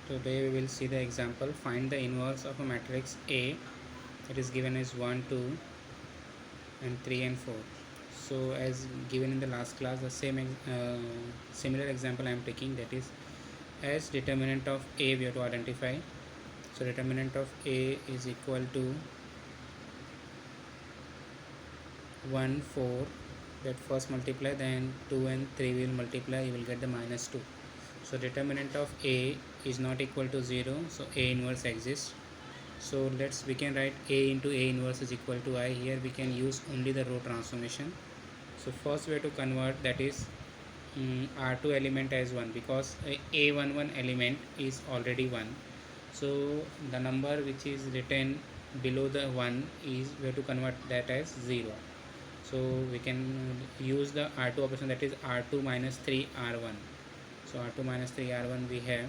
Today we will see the example. Find the inverse of a matrix A. It is given as 1, 2 and 3 and 4. So as given in the last class, the similar example I am taking, that is, as determinant of A we have to identify. So determinant of A is equal to 1, 4. That first multiply, then 2 and 3 will multiply, you will get the minus 2. So determinant of A is not equal to 0, so A inverse exists. So we can write A into A inverse is equal to I. Here we can use only the row transformation. So first way to convert, that is R2 element as 1, because A11 element is already 1. So the number which is written below the 1 is we have to convert that as 0. So we can use the R2 operation, that is R2 minus 3 R1. So R2 minus 3 R1 we have,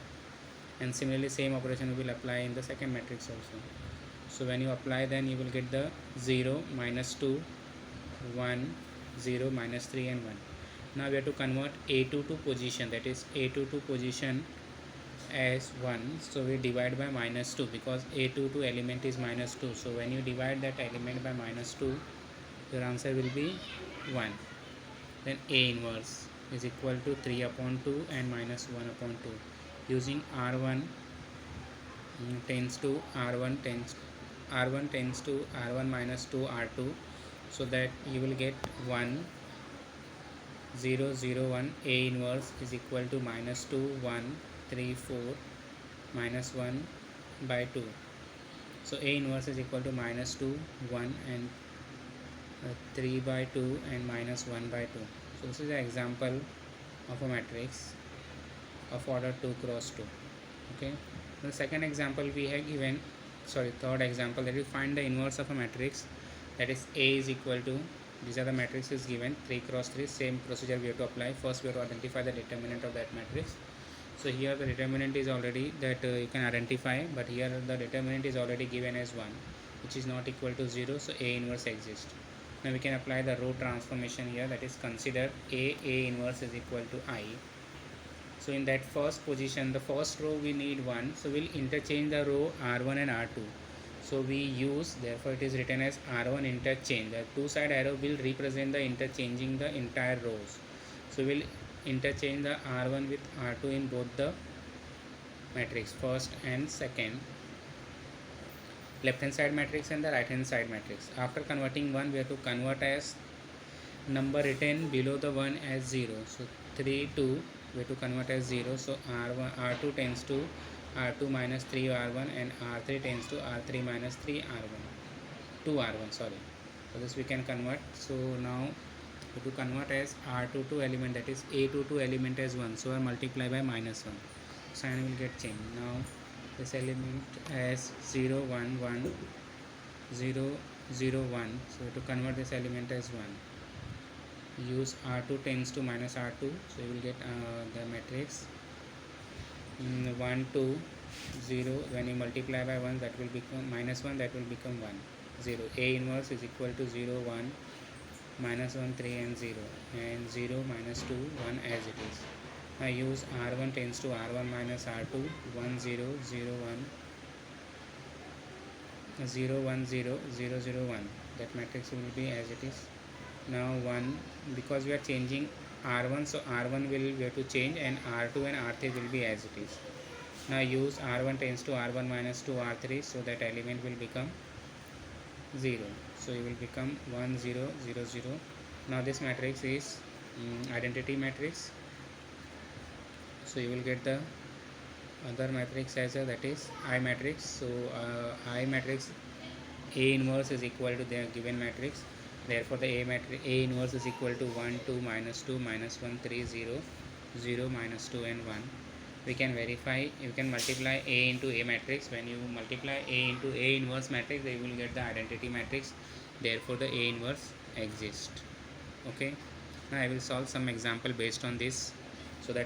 and similarly same operation we will apply in the second matrix also. So when you apply, then you will get the 0, minus 2, 1, 0, minus 3 and 1. Now we have to convert A2 to position, that is A2 to position as 1. So we divide by minus 2, because A2 to element is minus 2. So when you divide that element by minus 2, your answer will be 1. Then A inverse is equal to 3 upon 2 and minus 1 upon 2. Using R1 tends to R1 tends to R1 minus 2 R2, so that you will get 1, 0, 0, 1. A inverse is equal to minus 2, 1, 3, 4, minus 1 by 2. So A inverse is equal to minus 2, 1 and 3 by 2 and minus 1 by 2. So this is an example of a matrix of order 2 cross 2. Okay. The second example we have given, third example, that is find the inverse of a matrix, that is A is equal to, these are the matrices given, 3 cross 3. Same procedure we have to apply. First we have to identify the determinant of that matrix. So here the determinant is already that you can identify, but here the determinant is already given as 1, which is not equal to 0, so A inverse exists. Now we can apply the row transformation here, that is consider A inverse is equal to I. So in that first position, the first row we need 1, so we'll interchange the row R1 and R2. So we use, therefore it is written as R1 interchange. The two side arrow will represent the interchanging the entire rows. So we'll interchange the R1 with R2 in both the matrix, first and second, left hand side matrix and the right hand side matrix. After converting 1, we have to convert as number written below the 1 as 0. So 3, 2, we have to convert as 0. So R2 tends to R2 minus 3 R1 and R3 tends to R3 minus 3 R1, 2 R1, sorry. So this we can convert. So now we have to convert as R2 to element, that is A2 to element as 1. So I multiply by minus 1. Sign will get changed. Now this element as 0, 1, 1, 0, 0, 1. So we have to convert this element as 1. Use R2 tends to minus R2, so you will get the matrix 1, 2, 0. When you multiply by 1, that will become minus 1, that will become 1, 0. A inverse is equal to 0, 1, minus 1, 3 and 0, and 0, minus 2, 1 as it is. I use R1 tends to R1 minus R2, 1, 0, 0, 1, 0, 1, 0, 0, 0, 1. That matrix will be as it is. Now 1, because we are changing R1, so R1 we have to change, and R2 and R3 will be as it is. Now use R1 tends to R1 minus 2 R3, so that element will become 0. So it will become 1, 0, 0, 0. Now this matrix is identity matrix. So you will get the other matrix as a, that is I matrix. So I matrix A inverse is equal to the given matrix. Therefore the A inverse is equal to 1, 2, minus 2, minus 1, 3, 0, 0, minus 2 and 1. We can verify, you can multiply A into A matrix. When you multiply A into A inverse matrix, you will get the identity matrix. Therefore the A inverse exists. Okay. Now I will solve some example based on this, so that